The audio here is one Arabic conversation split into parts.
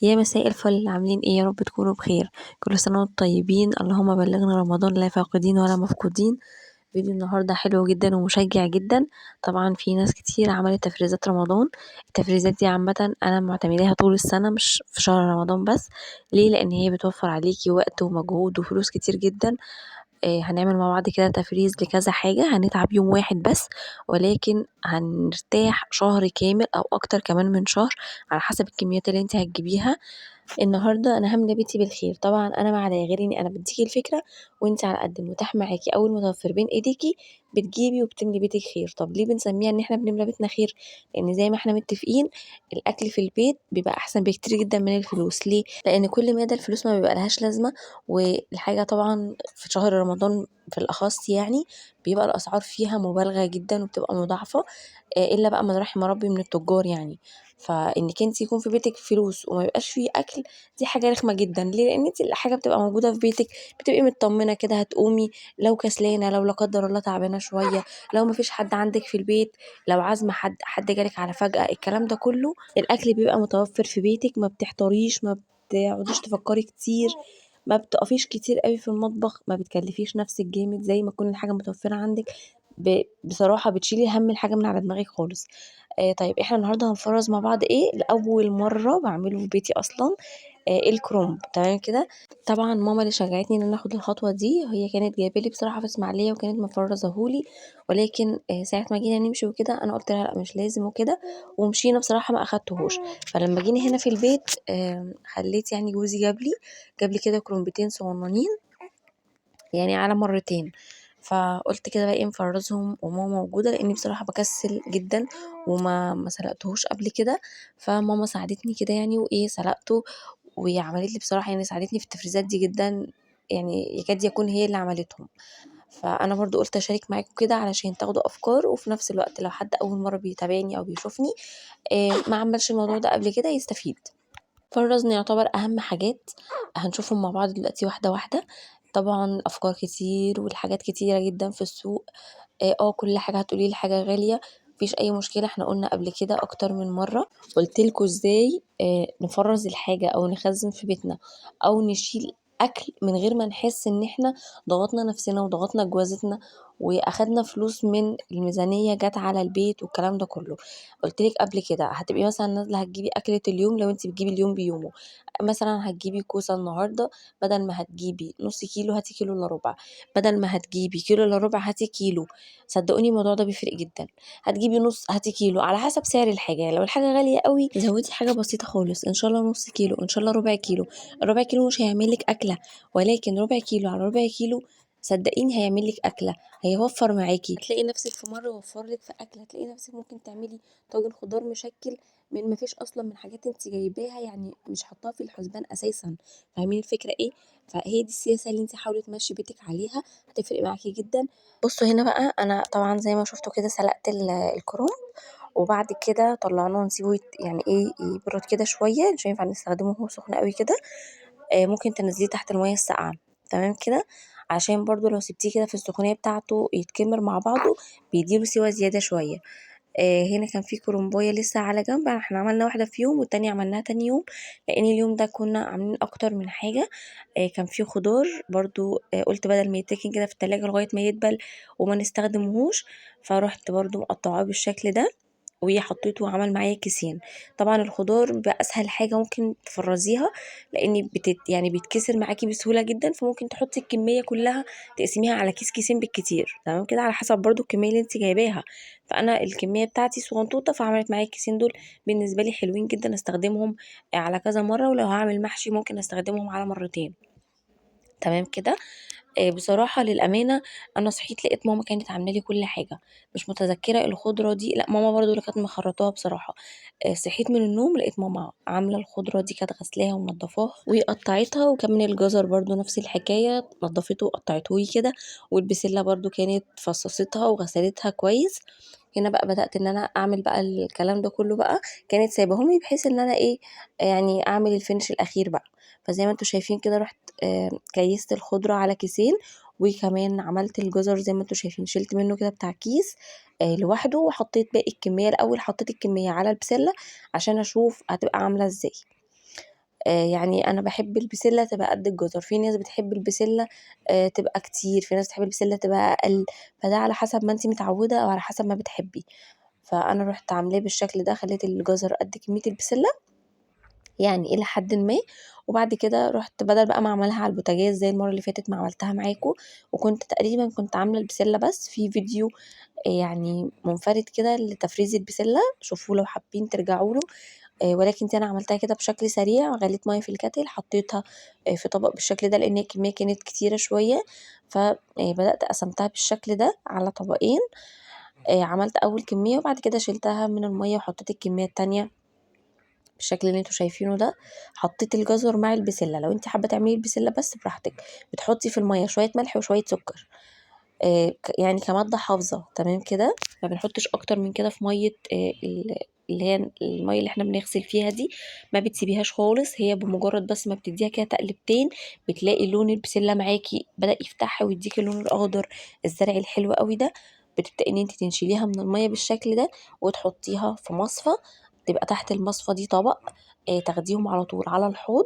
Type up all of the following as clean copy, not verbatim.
يا مساء الفل، عاملين ايه؟ يا رب تكونوا بخير. كل سنة وانتم طيبين. اللهم بلغنا رمضان لا فاقدين ولا مفقودين. فيديو النهاردة حلو جدا ومشجع جدا. طبعا في ناس كتير عملت تفريزات رمضان. التفريزات دي عامة انا معتمداها طول السنة، مش في شهر رمضان بس. ليه؟ لان هي بتوفر عليكي وقت ومجهود وفلوس كتير جدا. هنعمل مع بعض كده تفريز لكذا حاجة، هنتعب يوم واحد بس ولكن هنرتاح شهر كامل او اكتر كمان من شهر، على حسب الكميات اللي انت هتجيبيها. النهارده انا هامله بيتي بالخير. طبعا انا ما عليا غير اني انا بديكي الفكره، وانت على قد المتاح معاكي او المتوفر بين ايديكي بتجيبي وبتملي بيتك خير. طب ليه بنسميها ان احنا بنملى بيتنا خير؟ لان زي ما احنا متفقين الاكل في البيت بيبقى احسن بكتير جدا من الفلوس. ليه؟ لان كل مدى الفلوس ما بيبقى لهاش لازمه. والحاجه طبعا في شهر رمضان في الاخص يعني بيبقى الاسعار فيها مبالغه جدا وبتبقى مضاعفه. الا بقى من رحم ربي من التجار يعني. فانك انت يكون في بيتك فلوس وما يبقاش فيه اكل، دي حاجة رخمة جدا. ليه؟ لان انت الحاجة بتبقى موجودة في بيتك، بتبقي مطمنة كده هتقومي لو كسلانة، لو لا قدر الله تعبانة شوية، لو مفيش حد عندك في البيت، لو عازمة حد جالك على فجأة، الكلام ده كله الاكل بيبقى متوفر في بيتك. ما بتحتاريش، ما بتقعديش تفكري كتير، ما بتقفيش كتير قوي في المطبخ، ما بتكلفيش نفسك جامد زي ما تكون الحاجة متوفرة عندك. بصراحة بتشيلي هم الحاجة من على دماغك خالص. طيب احنا النهاردة هنفرز مع بعض ايه لأول مرة بعمله في بيتي أصلا. الكرومب. تمام كده. طبعا ماما اللي شجعتني ان انا اخد الخطوه دي، هي كانت جايبه لي بصراحه في اسماعيليه وكانت مفرزهولي. ولكن ساعه ما جينا نمشي وكده انا قلت لها لا مش لازم وكده، ومشينا بصراحه ما اخدتهوش. فلما جينا هنا في البيت خليت يعني جوزي جاب لي كده كرومبتين صغننين، يعني على مرتين. فقلت كده بقى ايه نفرزهم وماما موجوده، لاني بصراحه بكسل جدا وما سلقتهوش قبل كده. فماما ساعدتني كده يعني وايه سلقته، وهي عملت لي بصراحة يعني ساعدتني في التفريزات دي جدا، يعني يكاد يكون هي اللي عملتهم. فأنا برضو قلت أشارك معاكم كده علشان تاخدوا أفكار، وفي نفس الوقت لو حد أول مرة بيتابعني أو بيشوفني ما عملش الموضوع ده قبل كده يستفيد. فرزنا يعتبر أهم حاجات هنشوفهم مع بعض دلوقتي واحدة واحدة. طبعا الأفكار كتير والحاجات كتيرة جدا في السوق. كل حاجة هتقولي لي حاجة غالية، مفيش اي مشكله. احنا قلنا قبل كده اكتر من مره، قلتلكوا ازاي نفرز الحاجه او نخزن في بيتنا او نشيل اكل من غير ما نحس ان احنا ضغطنا نفسنا وضغطنا جوازتنا واخدنا فلوس من الميزانيه جت على البيت والكلام ده كله. قلتلك قبل كده هتبقي مثلا نازله هتجيبي اكله اليوم، لو انت بتجيبي اليوم بيومه، مثلا هتجيبي كوسه النهارده، بدل ما هتجيبي نص كيلو هاتي كيلو الا ربع، بدل ما هتجيبي كيلو الا ربع هاتي كيلو. صدقوني الموضوع ده بيفرق جدا. هتجيبي نص هاتي كيلو على حسب سعر الحاجه، يعني لو الحاجه غاليه قوي زودي حاجه بسيطه خالص، ان شاء الله نص كيلو، ان شاء الله ربع كيلو. الربع كيلو مش هيعمل لك اكله، ولكن ربع كيلو على ربع كيلو صدقيني هيعمل لك اكله، هيوفر معاكي. هتلاقي نفسك في مره وفر لك في اكله، هتلاقي نفسك ممكن تعملي طاجن خضار مشكل من ما فيش اصلا من حاجات انت جايباها، يعني مش حاطاها في الحسبان اساسا. فاهمين الفكره ايه؟ فهي دي السياسه اللي انت حاولي تمشي بيتك عليها، هتفرق معاكي جدا. بصوا هنا بقى انا طبعا زي ما شفتوا كده سلقت الكرنب، وبعد كده طلعناه نسيبه يعني ايه يبرد كده شويه، مش هينفع نستخدمه وهو سخن قوي كده. ممكن تنزليه تحت الميه الساقعه. تمام كده. عشان برضو لو سبتيه كده في السخونيه بتاعته يتكمر مع بعضه بيديله سوا زياده شويه. هنا كان في كرومبايه لسه على جنب، احنا عملنا واحده في يوم والتانية عملناها تاني يوم، لان اليوم ده كنا عاملين اكتر من حاجه. كان في خضار برضو، قلت بدل ما يتركن كده في التلاجة لغايه ما يدبل وما نستخدمهوش، فروحت برضو مقطعاه بالشكل ده وحطيته وعمل معايا كيسين. طبعا الخضار بيبقى اسهل حاجه ممكن تفرزيها، لان يعني بيتكسر معاكي بسهوله جدا، فممكن تحطي الكميه كلها تقسميها على كيسين بالكتير. تمام كده، على حسب برضو الكميه اللي انت جايباها. فانا الكميه بتاعتي صغنطوطه فعملت معايا الكيسين دول، بالنسبه لي حلوين جدا استخدمهم على كذا مره، ولو هعمل محشي ممكن استخدمهم على مرتين. تمام كده. بصراحة للأمانة أنا صحيت لقيت ماما كانت عاملة لي كل حاجة، مش متذكرة الخضرة دي، لأ ماما برضو اللي كانت مخرطاها بصراحة. صحيت من النوم لقيت ماما عاملة الخضرة دي، كانت غسلاها ومنضفاها وقطعتها، وكمان الجزر برضو نفس الحكاية نضفته وقطعته كده، والبسلة برضو كانت فصصتها وغسلتها كويس. هنا بقى بدأت ان انا اعمل بقى الكلام ده كله بقى، كانت سايباهم لي بحيث ان انا ايه يعني اعمل الفينش الاخير بقى. فزي ما انتوا شايفين كده رحت كيست الخضرة على كيسين، وكمان عملت الجزر زي ما انتوا شايفين شلت منه كده بتاع كيس لوحده، وحطيت باقي الكمية. الأول حطيت الكمية على البسلة عشان أشوف هتبقى عاملة ازاي. يعني أنا باحب البسلة تبقى قد الجزر، في ناس بتحب البسلة تبقى كتير، في ناس بتحب البسلة تبقى أقل، فده على حسب ما أنتِ متعودة أو على حسب ما بتحبي. فأنا رُحت عاملاه بالشكل ده، خلّيت الجزر قد كمية البسلة يعني إلى حدٍ ما، وبعد كده رُحت بدل بقى ما أعملها على البوتاجاز زي المرّة اللي فاتت ما عملتها معاكم، وكنت تقريبًا كنت عاملة البسلة بس، في فيديو يعني منفرد كده لتفريز البسلة، شوفوه لو حابين ترجعوا له. ولكن دي أنا عملتها كده بشكل سريع، غليت مَيّة في الكاتل حطيتها في طبق بالشكل ده، لإن هي الكمية كانت كتيرة شوية، بدأت قسمتها بالشكل ده على طبقين. عملت أول كمية وبعد كده شِلتها من المَيّة وحطيت الكمية التانية بالشكل اللي أنتم شايفينه ده. حطيت الجزر مع البسلة، لو أنتِ حابة تعملي البسلة بس براحتك، بتحطي في المَيّة شوية ملح وشوية سكر، يعني كمادة حافظة، تمام كده، ما بنحطش أكتر من كده في مَيّة اللي هي المَيّة اللي إحنا بنغسل فيها دي، ما بتسيبيهاش خالص، هي بمجرد بس ما بتدّيها كده تقلبتين بتلاقي لون البسلة معاكِ بدأ يفتح ويدّيكِ اللون الأخضر الزرعي الحلو أوي ده، بتبدئي إن أنتِ تنشليها من المَيّة بالشكل ده وتحطيها في مصفى، تبقى تحت المصفى دي طبق، تاخديهم على طول على الحوض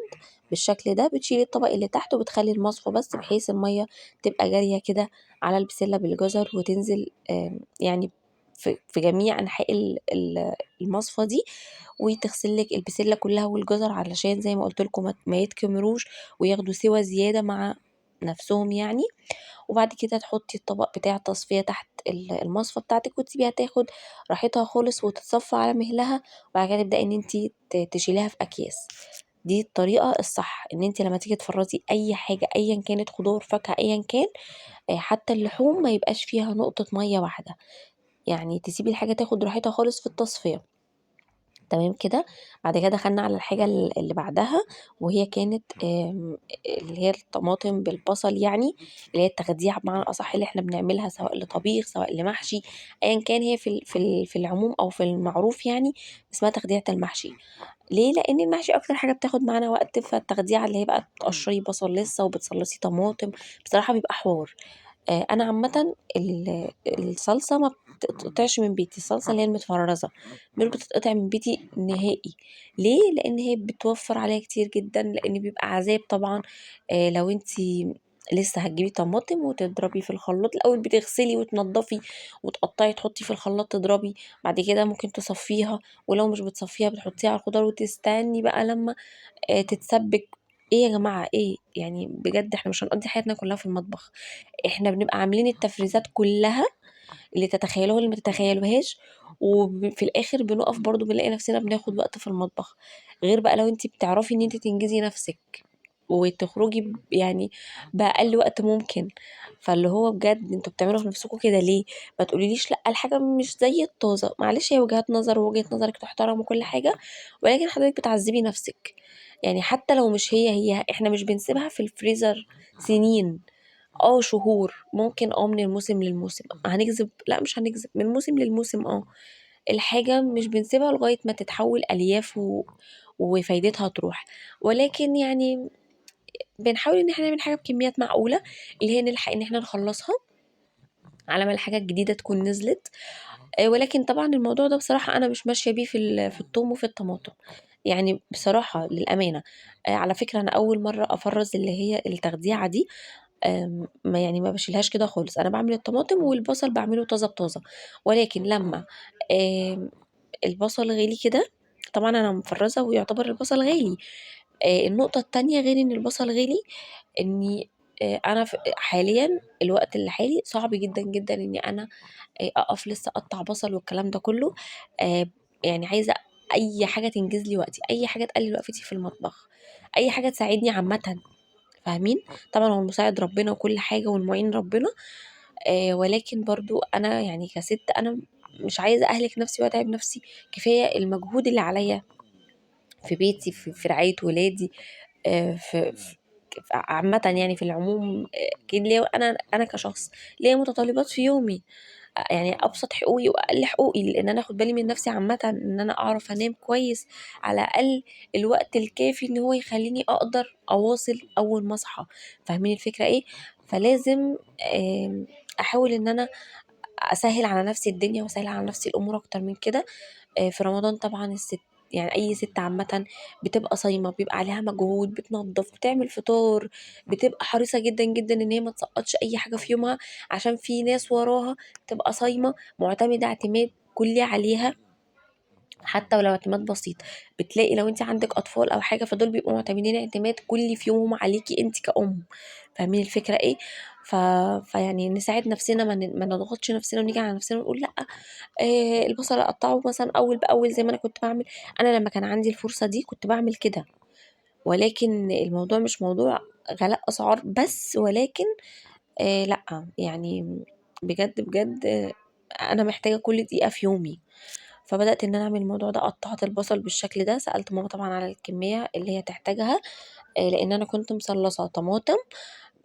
بالشكل ده، بتشيلي الطبق اللي تحت وبتخلّي المصفى بس بحيث المَيّة تبقى جارية كده على البسلة بالجزر وتنزل يعني في جميع أنحاء المصفى دي، وتغسل لِك البسلة كلها والجزر علشان زي ما قُلت لكم ما يتكمروش وياخدوا سِوَى زيادة مع نفسهم يعني. وبعد كده تحطي الطبق بتاع التصفية تحت المصفى بتاعتِك وتسيبيها تاخد راحتها خالص وتتصفى على مهلها، وبعد كده تبدئي إن أنتِ تشيليها في أكياس. دي الطريقة الصح، إن أنتِ لمّا تيجي تفرّزي أي حاجة أيًا كانت خضار، فاكهة، أيًا كان، حتى اللحوم ما يبقاش فيها نقطة مَيّة واحدة، يعني تسيبي الحاجة تاخد راحتها خالص في التصفية. تمام كده. بعد كده دخلنا على الحاجة اللي بعدها، وهي كانت اللي هي الطماطم بالبصل يعني، اللي هي التخديعة بمعنى أصح اللي إحنا بنعملها سواء لطبيخ سواء لمحشي أيًا كان، هي في العموم أو في المعروف يعني اسمها تخديعة المحشي. ليه؟ لإن المحشي أكتر حاجة بتاخد معانا وقت، فالتخديعة اللي هي بقى تقشّري بصل لسه وبتصلّصي طماطم، بصراحة بيبقى حوار. أنا عامةً الصلصة ما بتتقطعش من بيتي، الصلصة اللي هي المتفرّزة مش بتتقطع من بيتي نهائي. ليه؟ لإن هي بتوفّر عليّا كتير جدًا، لإن بيبقى عذاب طبعًا لو أنتِ لسه هتجيبي طماطم وتضربي في الخلاط، الأول بتغسلي وتنضّفي وتقطّعي تحطّي في الخلاط تضربي، بعد كده ممكن تصفّيها، ولو مش بتصفّيها بتحطّيها على الخضار وتستني بقى لمّا تتسبِّك. إيه يا جماعة إيه؟ يعني بجد إحنا مش هنقضّي حياتنا كلّها في المطبخ، إحنا بنبقى عاملين التفريزات كلّها اللي تتخيلوها واللي ما تتخيلوهاش، في الآخر بنقف برضه بنلاقي نفسنا بناخد وقت في المطبخ، غير بقى لو أنتِ بتعرفي إن أنتِ تنجزي نفسِك وتخرجي يعني بأقل وقت ممكن، فاللي هو بجد أنتم بتعملوا في نفسكم كده ليه؟ ما تقوليليش لأ الحاجة مش زي الطازة، معلش هي وجهات نظر ووجهة نظرِك تُحترم وكل حاجة، ولكن حضرتك بتعذبي نفسِك، يعني حتى لو مش هي إحنا مش بنسيبها في الفريزر سنين. شهور، ممكن من الموسم للموسم، هنكذب؟ لأ مش هنكذب، من موسم للموسم الحاجة مش بنسيبها لغاية ما تتحول ألياف وفايدتها تروح، ولكن يعني بنحاول إن إحنا نعمل حاجة بكميات معقولة، اللي هي نلحق إن إحنا نخلّصها على ما الحاجة الجديدة تكون نزلت. ولكن طبعًا الموضوع ده بصراحة أنا مش ماشية بيه في التوم وفي الطماطم، يعني بصراحة للأمانة. على فكرة أنا أول مرّة أفرّز اللي هي التخديعة دي، ما باشيلهاش كده خالص، أنا باعمل الطماطم والبصل باعمله طازة بطازة، ولكن لمّا آمم البصل غِلي كده، طبعًا أنا مفرّزة ويعتبر البصل غالي. النقطة التانية غير إن البصل غِلي، إني أنا حاليًا الوقت الحالي صعب جدًا، جدًا إني أنا أقف لسه أقطّع بصل والكلام ده كلّه، يعني عايزة أي حاجة تنجز لي وقتي، أي حاجة تقلل وقفتي في المطبخ، أي حاجة تساعدني عامةً، فاهمين؟ طبعًا هو المساعد ربنا وكل حاجة والمُعين ربنا، ولكن برضه أنا يعني كسِت أنا مش عايزة أهلِك نفسي وأتعب نفسي، كفاية المجهود اللي عليَّ في بيتي، في رعاية ولادي، في عامةً يعني في العموم، أكيد ليّا أنا كشخص ليّا متطلبات في يومي، يعني أبسط حقوقي وأقل حقوقي، لإن أنا آخُد بالي من نَفْسي عامةً، إن أنا أعرف أنام كويس على الأقل الوقت الكافي إن هو يخلّيني أقدر أواصل أول ما أصحى، فاهمين الفكرة إيه؟ فلازم أحاول إن أنا أسهِّل على نَفْسي الدنيا وأسهِّل على نَفْسي الأمور أكتر من كده. في رمضان طبعًا يعني اي ست عامه بتبقى صايمه، بيبقى عليها مجهود، بتنظف، بتعمل فطار، بتبقى حريصه جدا جدا ان هي ما تسقطش اي حاجه في يومها، عشان في ناس وراها تبقى صايمه معتمده اعتماد كلي عليها، حتى ولو اعتماد بسيط. بتلاقي لو انت عندك اطفال او حاجه، فدول بيبقوا معتمدين اعتماد كلي في يومهم عليكي انت كأم. فاهمين الفكره ايه؟ ف... فيعني نساعد نفسنا، ما نضغطش نفسنا ونيجي على نفسنا ونقول لا. البصل اقطعه مثلا اول باول زي ما انا كنت بعمل. انا لما كان عندي الفرصه دي كنت بعمل كده، ولكن الموضوع مش موضوع غلاء اسعار بس، ولكن لا يعني بجد بجد انا محتاجه كل دقيقه في يومي. فبدات ان انا اعمل الموضوع ده، قطعت البصل بالشكل ده، سالت ماما طبعا على الكميه اللي هي تحتاجها، لان انا كنت مصلصه طماطم.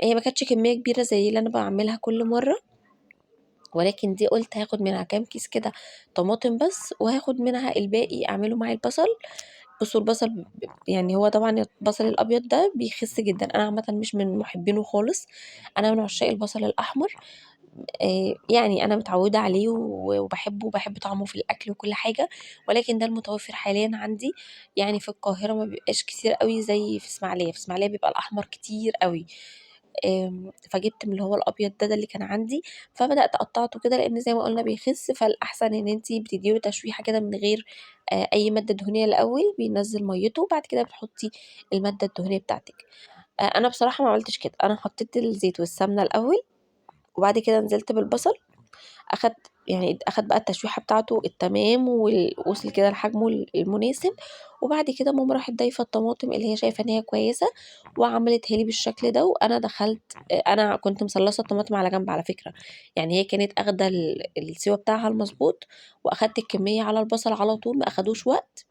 هي ما كانتش كميه كبيره زي اللي انا بعملها كل مره، ولكن دي قلت هاخد منها كام كيس كده طماطم بس، وهاخد منها الباقي اعمله مع البصل. بصوا البصل يعني هو طبعا البصل الابيض ده بيخس جدا، انا عامه مش من محبينه خالص، انا من عشاق البصل الاحمر. يعني انا متعوده عليه وبحبه، وبحب طعمه في الاكل وكل حاجه، ولكن ده المتوفر حاليا عندي. يعني في القاهره ما بيبقاش كتير قوي زي في اسماعيليه، في اسماعيليه بيبقى الاحمر كتير قوي. فجبت من اللي هو الابيض ده اللي كان عندي، فبدات قطعته كده، لان زي ما قلنا بيخس، فالاحسن ان انتي بتديله تشويحه كده من غير اي ماده دهنيه الاول، بينزل ميته، وبعد كده بتحطي الماده الدهنيه بتاعتك. انا بصراحه ما عملتش كده، انا حطيت الزيت والسمنه الاول، وبعد كده نزلت بالبصل. اخد بقى التشويحه بتاعته التمام، ووصل كده لحجمه المناسب. وبعد كده ماما راحت ضايفه الطماطم اللي هي شايفه ان هي كويسه، وعملتها لي بالشكل ده. وانا دخلت، انا كنت مصلصه الطماطم على جنب على فكره، يعني هي كانت اخده السوا بتاعها المظبوط، واخدت الكميه على البصل على طول، ما اخدوش وقت.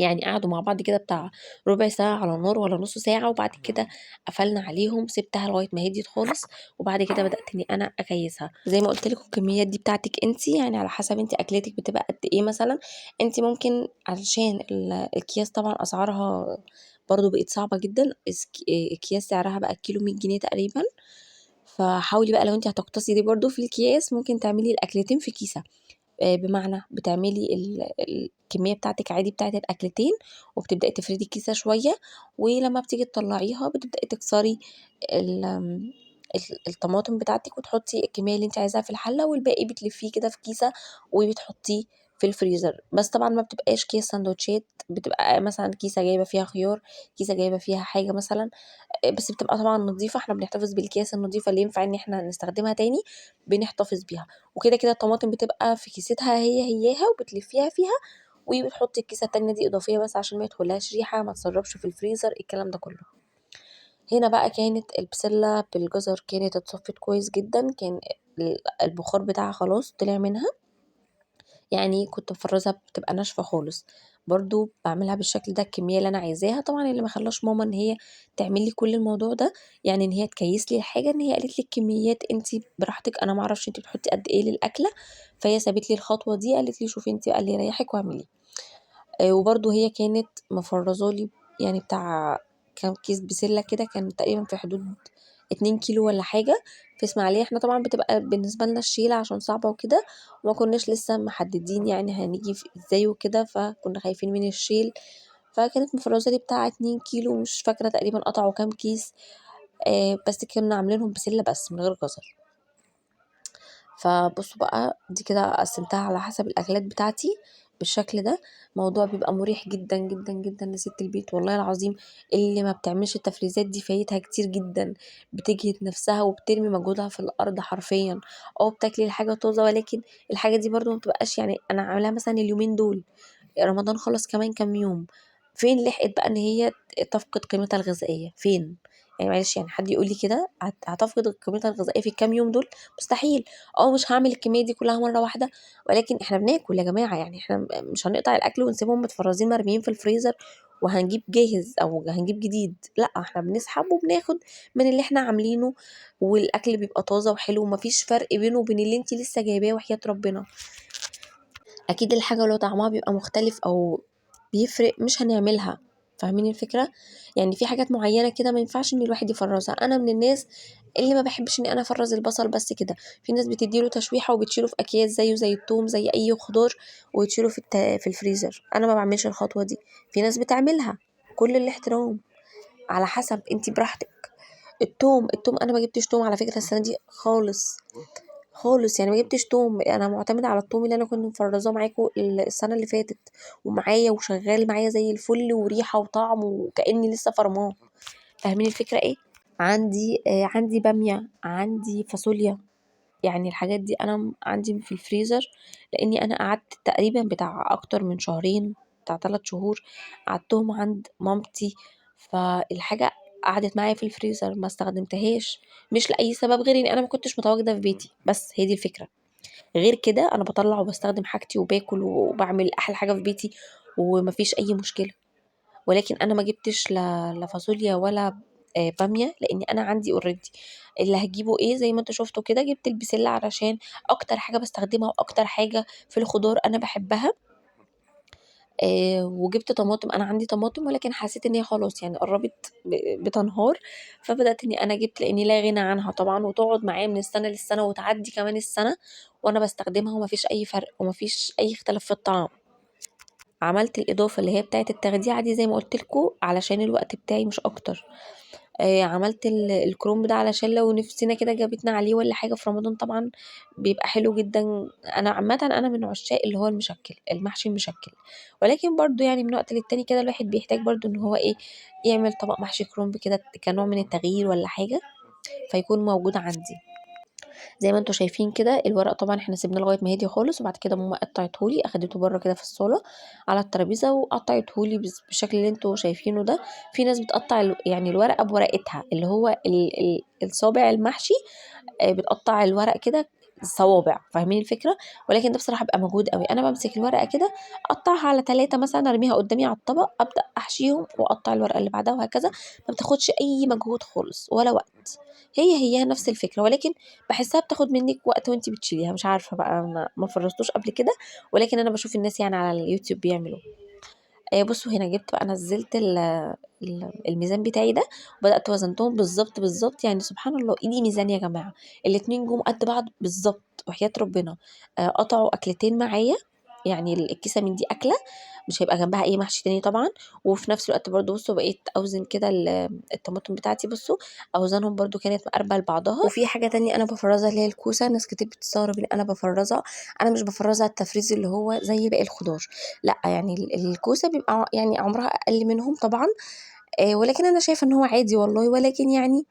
يعني قعدوا مع بعض كده بتاع ربع ساعة على النار ولا نص ساعة، وبعد كده قفلنا عليهم، سبتها لغاية ما هديت خالص، وبعد كده بدأت اني انا اكيسها زي ما قلت لكم. الكميات دي بتاعتك انتي، يعني على حسب انتي اكلتك بتبقى قد ايه مثلا. انتي ممكن علشان الاكياس طبعا اسعارها برضو بقت صعبة جدا، اكياس سعرها بقى الكيلو 100 جنيه تقريبا. فحاولي بقى لو انتي هتقتصدي برضو في الكياس، ممكن تعملي الاكلتين في كيسة. بمعنى بتعملي الكمية بتاعتك عادي بتاعت الأكلتين، وبتبدأي تفردي الكيسة شوية، ولما بتيجي تطلعيها بتبدأي تكسري الطماطم بتاعتك، وتحطي الكمية اللي انت عايزاها في الحلة، والباقي بتلفيه كده في كيسة وبتحطيه في الفريزر. بس طبعا ما بتبقاش كيس سندوتشات، بتبقى مثلا كيسة جايبة فيها خيار، كيسة جايبة فيها حاجة مثلا، بس بتبقى طبعا نظيفة. احنا بنحتفظ بالأكياس النظيفة اللي ينفع ان احنا نستخدمها تاني، بنحتفظ بيها. وكده كده الطماطم بتبقى في كيستها هياها، وبتلفيها فيها، وبتحطي الكيسة التانية دي إضافية بس عشان ما يدخلهاش ريحة، ما تسربش في الفريزر، الكلام ده كله. هنا بقى كانت البسلة بالجزر كانت اتصفت كويس جدا، كان البخار بتاعها خلاص طلع منها، يعني كنت مفرزها بتبقى ناشفة خالص. برضو بعملها بالشكل ده الكمية اللي انا عايزاها. طبعا اللي ما خلاش ماما ان هي تعمل لي كل الموضوع ده، يعني ان هي تكيس لي الحاجة، ان هي قالت لي الكميات انتي براحتك، انا ما اعرفش انتي بتحطي قد ايه للاكلة. فهي سابت لي الخطوة دي، قالت لي شوفي انتي، قال لي ريحك واعملي. وبرضو هي كانت مفرزة لي يعني بتاع كام كيس بسلة كده، كان تقريبا في حدود 2 كيلو ولا حاجة. في اسماعيلية احنا طبعا بتبقى بالنسبة لنا الشيلة عشان صعبة وكده، وما كناش لسه محددين يعني هنيجي في ازاي وكده، فكنا خايفين من الشيل. فكانت مفرزة لي بتاع 2 كيلو، مش فاكرة تقريبا قطعوا كام كيس. بس كنا عاملينهم بسلة بس من غير جزر. فبصوا بقى دي كده قسمتها على حسب الأكلات بتاعتي بالشكل ده. موضوع بيبقى مريح جدا جدا جدا لست البيت، والله العظيم اللي ما بتعملش التفريزات دي فايتها كتير جدا، بتجهد نفسها وبترمي مجهودها في الأرض حرفيا. اه بتاكلي الحاجة طازة، ولكن الحاجة دي برضو ما بتبقاش، يعني أنا عاملاها مثلا اليومين دول، رمضان خلص كمان كام يوم، فين لحقت بقى ان هي تفقد قيمتها الغذائيه؟ فين؟ يعني معلش، يعني حد يقول لي كده هتفقد قيمتها الغذائيه في الكام يوم دول؟ مستحيل. مش هعمل الكميه دي كلها مره واحده، ولكن احنا بناكل يا جماعه، يعني احنا مش هنقطع الاكل ونسيبهم متفرزين مرميين في الفريزر وهنجيب جاهز او هنجيب جديد. لا، احنا بنسحب وبناخد من اللي احنا عاملينه، والاكل بيبقى طازه وحلو، ومفيش فرق بينه وبين اللي انت لسه جايباه وحياة ربنا. اكيد الحاجه لو طعمها بيبقى مختلف او بيفرق مش هنعملها. فاهمين الفكرة؟ يعني في حاجات معينة كده ما ينفعش ان الواحد يفرزها. انا من الناس اللي ما بحبش اني انا افرز البصل بس كده. في ناس بتديله تشويحة وبتشيله في اكياس زيه زي التوم زي اي خضار وتشيله في الفريزر. انا ما بعملش الخطوة دي، في ناس بتعملها. كل الاحترام، على حسب، انتي براحتك. التوم انا ما جبتش توم على فكرة السنة دي خالص خالص، يعني ما جبتش توم. انا معتمدة على التوم اللي انا كنت مفرزاه معاكم السنة اللي فاتت، ومعايا وشغال معايا زي الفل وريحة وطعم وكأني لسه فرماه. فاهمين الفكرة ايه؟ عندي بامية، عندي فاصوليا. يعني الحاجات دي انا عندي في الفريزر، لاني انا قعدت تقريبا بتاع اكتر من شهرين، بتاع 3 شهور قعدتهم عند مامتي. فالحاجة قعدت معايا في الفريزر ما استخدمتهاش، مش لأي سبب غير اني انا ما كنتش متواجدة في بيتي، بس هي دي الفكرة. غير كده انا بطلع وبستخدم حاجتي وباكل وبعمل احلى حاجة في بيتي ومفيش اي مشكلة. ولكن انا ما جبتش لا فاصوليا ولا باميه، لاني انا عندي اوريدي. اللي هجيبه ايه زي ما انتوا شفتوا كده، جبت البسله علشان اكتر حاجه بستخدمها واكتر حاجه في الخضار انا بحبها. وجبت طماطم، انا عندي طماطم ولكن حسيت ان هي خلاص يعني قربت بتنهار. فبدات اني انا جبت، لاني لا غنى عنها طبعا وتقعد معايا من السنه للسنه وتعدي كمان السنه وانا بستخدمها ومفيش اي فرق ومفيش اي اختلاف في الطعم. عملت الإضافة اللي هي بتاعة التخديعة دي زي ما قلت لكم علشان الوقت بتاعي مش أكتر. عملت الكرومب ده علشان لو نفسنا كده جابتنا عليه ولا حاجة في رمضان طبعا بيبقى حلو جدا. أنا عامة أنا من عشاق اللي هو المشكل، المحشي المشكل. ولكن برضو يعني من وقت للتاني كده الواحد بيحتاج برضو إن هو إيه، يعمل طبق محشي كرومب كده كنوع من التغيير ولا حاجة، فيكون موجود عندي. زي ما انتوا شايفين كده الورق طبعا احنا سيبناه لغايه ما هدي خالص، وبعد كده ماما قطعتهولي اخدته بره كده في الصاله على الترابيزه وقطعتهولي بالشكل اللي انتوا شايفينه ده. في ناس بتقطع يعني الورقه بورقتها اللي هو الصابع المحشي، بتقطع الورق كده صوابع. فاهمين الفكره؟ ولكن ده بصراحه بيبقى مجهود قوي. انا بمسك الورقه كده اقطعها على 3 مثلا، ارميها قدامي على الطبق، ابدا احشيهم واقطع الورقه اللي بعدها وهكذا. ما بتاخدش اي مجهود خالص ولا وقت. هي نفس الفكره، ولكن بحسها بتاخد منك وقت وانتي بتشيليها. مش عارفه بقى، انا ما فرستوش قبل كده، ولكن انا بشوف الناس يعني على اليوتيوب بيعملوا. بصوا هنا جبت بقى، نزلت الميزان بتاعي ده وبدأت وزنتهم بالظبط بالظبط. يعني سبحان الله ايدي ميزان يا جماعة. الاتنين جم قد بعض بالظبط وحياة ربنا. قطعوا أكلتين معايا، يعني الكيسة من دي أكلة مش هيبقى جنبها أي محشي تاني طبعا. وفي نفس الوقت برضو بصوا بقيت أوزن كده الطماطم بتاعتي. بصوا أوزانهم برضو كانت مقربة لبعضها. وفي حاجة تانية أنا بفرزها اللي هي الكوسة. ناس كتير بتستغرب إن أنا بفرزها. أنا مش بفرزها التفريز اللي هو زي باقي الخضار، لا. يعني الكوسة بيبقى يعني عمرها أقل منهم طبعا. ولكن أنا شايفة إن هو عادي والله. ولكن يعني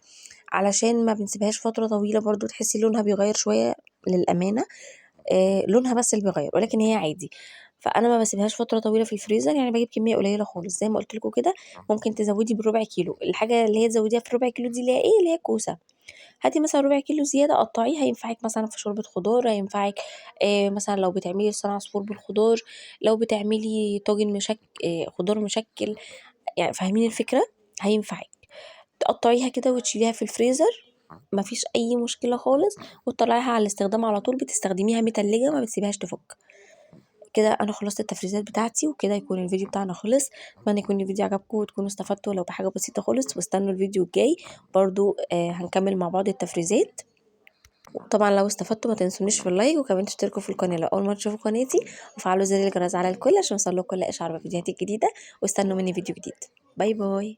علشان ما بنسيبهاش فترة طويلة برضو تحسي لونها بيغير شوية للأمانة. لونها بس اللي بيغير، ولكن هي عادي. فانا ما بسيبهاش فتره طويله في الفريزر، يعني بجيب كميه قليله خالص زي ما قلت لكم كده. ممكن تزودي بالربع كيلو. الحاجه اللي هي تزوديها في الربع كيلو دي اللي هي ايه، اللي هي كوسه. هاتي مثلا ربع كيلو زياده قطعيه، هينفعك مثلا في شوربه خضار، هينفعك مثلا لو بتعملي لسان عصفور بالخضار، لو بتعملي طاجن خضار مشكل. يعني فاهمين الفكره؟ هينفعك تقطعيها كده وتشيليها في الفريزر، مفيش اي مشكله خالص. وتطلعيها على الاستخدام على طول، بتستخدميها متلجه ما بتسيبهاش تفك. كده انا خلصت التفريزات بتاعتي، وكده يكون الفيديو بتاعنا خلص. اتمنى يكون الفيديو عجبكم وتكونوا استفدتوا لو بحاجه بسيطه خالص. واستنوا الفيديو الجاي برضو هنكمل مع بعض التفريزات. طبعا لو استفدتوا ما تنسونيش في اللايك، وكمان تشتركوا في القناه لو اول مره تشوفوا قناتي، وفعلوا زر الجرس على الكل عشان يوصلكوا كل اشعار بفيديوهاتي الجديده. واستنوا مني فيديو جديد. باي باي.